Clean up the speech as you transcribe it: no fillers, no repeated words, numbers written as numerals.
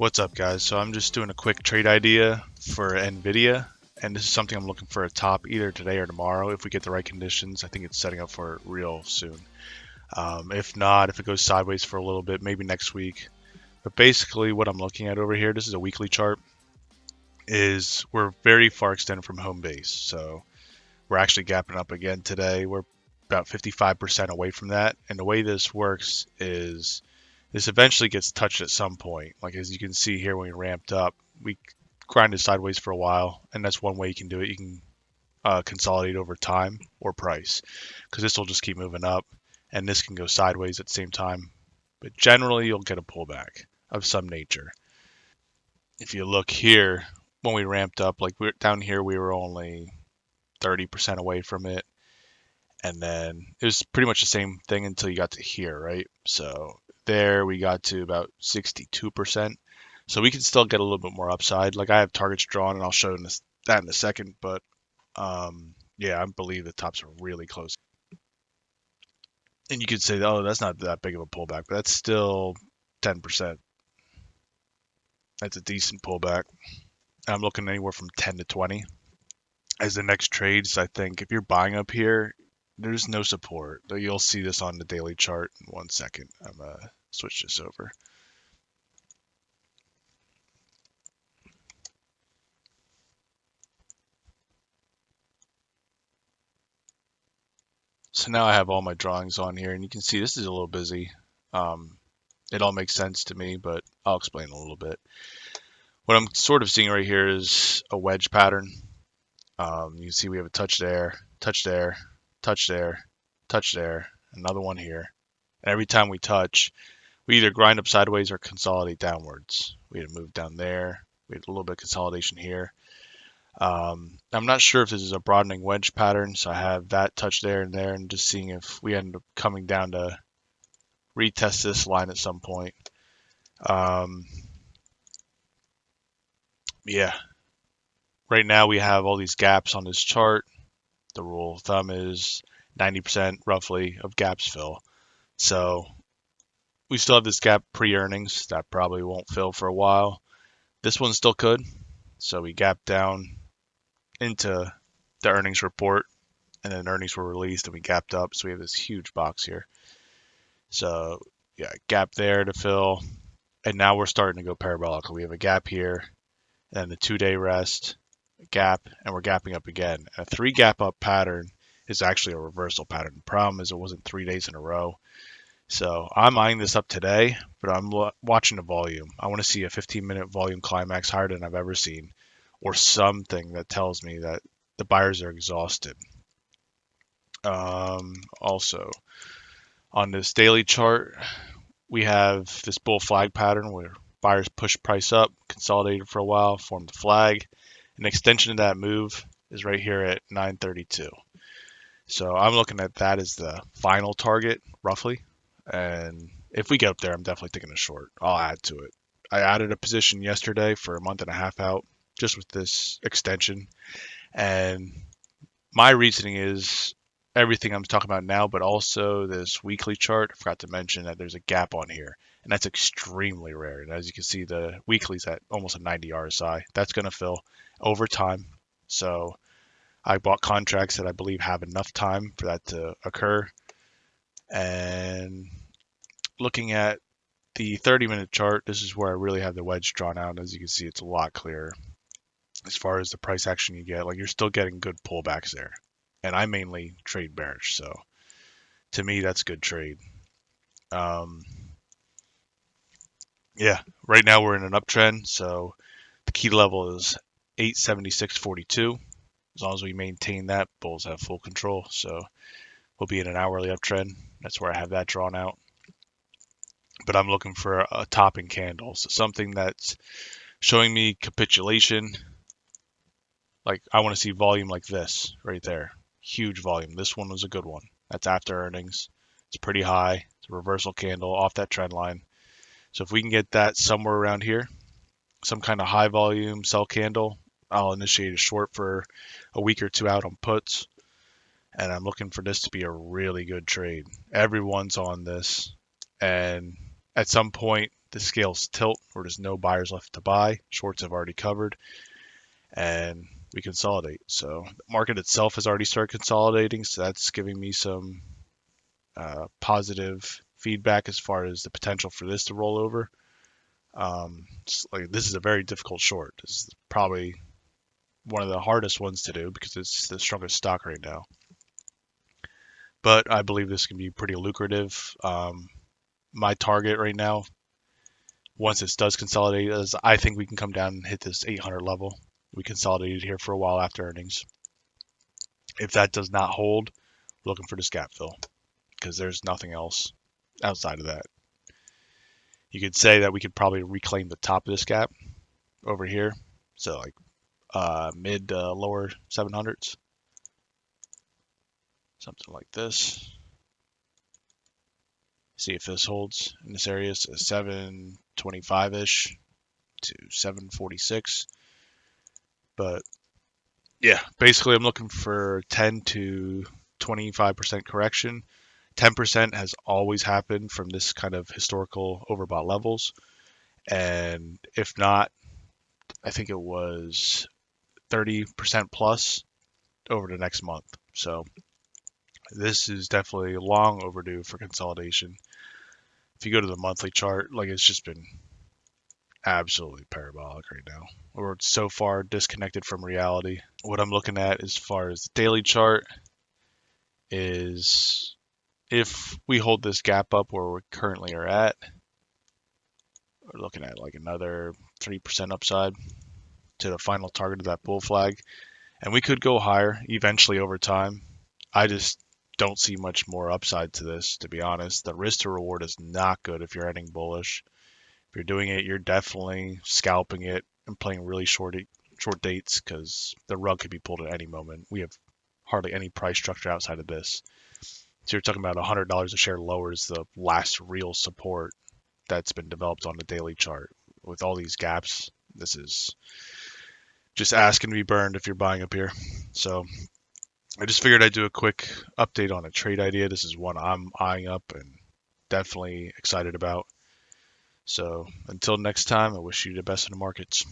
What's up, guys? So I'm just doing a quick trade idea for Nvdia, and this is something I'm looking for a top either today or tomorrow if we get the right conditions. I think it's setting up for it real soon. If not, if it goes sideways for a little bit, maybe next week. But basically, what I'm looking at over here, this is a weekly chart, is we're very far extended from home base. So we're actually gapping up again today. We're about 55% away from that. And the way this works is this eventually gets touched at some point. Like as you can see here when we ramped up, we grinded sideways for a while, and that's one way you can do it. You can consolidate over time or price, because this will just keep moving up, and this can go sideways at the same time. But generally, you'll get a pullback of some nature. If you look here, when we ramped up, like we're down here, we were only 30% away from it, and then it was pretty much the same thing until you got to here, right? So there we got to about 62%. So we can still get a little bit more upside. Like I have targets drawn, and I'll show that in a second. But yeah, I believe the tops are really close. And you could say, oh, that's not that big of a pullback, but that's still 10%. That's a decent pullback. I'm looking anywhere from 10 to 20 as the next trades. I think if you're buying up here, there's no support. You'll see this on the daily chart in 1 second. I'm gonna switch this over. So now I have all my drawings on here, and you can see this is a little busy. Um, it all makes sense to me, but I'll explain a little bit. What I'm sort of seeing right here is a wedge pattern. You can see we have a touch there, touch there, touch there, touch there, another one here. And every time we touch, we either grind up sideways or consolidate downwards. We had to move down there. We had a little bit of consolidation here. I'm not sure if this is a broadening wedge pattern, so I have that touch there and there, and just seeing if we end up coming down to retest this line at some point. Um, yeah, right now we have all these gaps on this chart. The rule of thumb is 90% roughly of gaps fill. So we still have this gap pre-earnings that probably won't fill for a while. This one still could. So we gap down into the earnings report, and then earnings were released and we gapped up. So we have this huge box here. So yeah, gap there to fill. And now we're starting to go parabolic. We have a gap here, and then the 2-day rest, a gap, and we're gapping up again. And a 3 gap up pattern is actually a reversal pattern. The problem is it wasn't 3 days in a row. So I'm eyeing this up today, but I'm watching the volume. I want to see a 15-minute volume climax higher than I've ever seen, or something that tells me that the buyers are exhausted. Also, on this daily chart, we have this bull flag pattern where buyers push price up, consolidated for a while, formed the flag. An extension of that move is right here at 932. So I'm looking at that as the final target, roughly. And if we get up there, I'm definitely taking a short. I'll add to it. I added a position yesterday for a month and a half out just with this extension. And my reasoning is everything I'm talking about now, but also this weekly chart. I forgot to mention that there's a gap on here, and that's extremely rare. And as you can see, the weekly's at almost a 90 RSI. That's going to fill over time. So I bought contracts that I believe have enough time for that to occur. And looking at the 30-minute chart, this is where I really have the wedge drawn out. As you can see, it's a lot clearer as far as the price action you get. Like you're still getting good pullbacks there. And I mainly trade bearish, so to me that's good trade. Um, yeah, right now we're in an uptrend, so the key level is 876.42. As long as we maintain that, bulls have full control. So we'll be in an hourly uptrend. That's where I have that drawn out. But I'm looking for a topping candle, so something that's showing me capitulation. Like I want to see volume like this right there. Huge volume. This one was a good one. That's after earnings. It's pretty high. It's a reversal candle off that trend line. So if we can get that somewhere around here, some kind of high volume sell candle, I'll initiate a short for a week or two out on puts. And I'm looking for this to be a really good trade. Everyone's on this. And at some point, the scales tilt where there's no buyers left to buy. Shorts have already covered, and we consolidate. So the market itself has already started consolidating, so that's giving me some positive feedback as far as the potential for this to roll over. Like this is a very difficult short. This is probably one of the hardest ones to do because it's the strongest stock right now. But I believe this can be pretty lucrative. My target right now, once this does consolidate, is I think we can come down and hit this 800 level. We consolidated here for a while after earnings. If that does not hold, we're looking for this gap fill because there's nothing else outside of that. You could say that we could probably reclaim the top of this gap over here. So like mid lower 700s, something like this. See if this holds in this area. So 725-ish to 746. But yeah, basically I'm looking for 10 to 25% correction. 10% has always happened from this kind of historical overbought levels. And if not, I think it was 30% plus over the next month. So this is definitely long overdue for consolidation. If you go to the monthly chart, like it's just been absolutely parabolic right now. We're so far disconnected from reality. What I'm looking at as far as the daily chart is if we hold this gap up where we currently are at, we're looking at like another 3% upside to the final target of that bull flag. And we could go higher eventually over time. I just don't see much more upside to this, to be honest. The risk to reward is not good if you're heading bullish. If you're doing it, you're definitely scalping it and playing really short dates because the rug could be pulled at any moment. We have hardly any price structure outside of this. So you're talking about $100 a share lower is the last real support that's been developed on the daily chart. With all these gaps, this is just asking to be burned if you're buying up here. So I just figured I'd do a quick update on a trade idea. This is one I'm eyeing up and definitely excited about. So until next time, I wish you the best in the markets.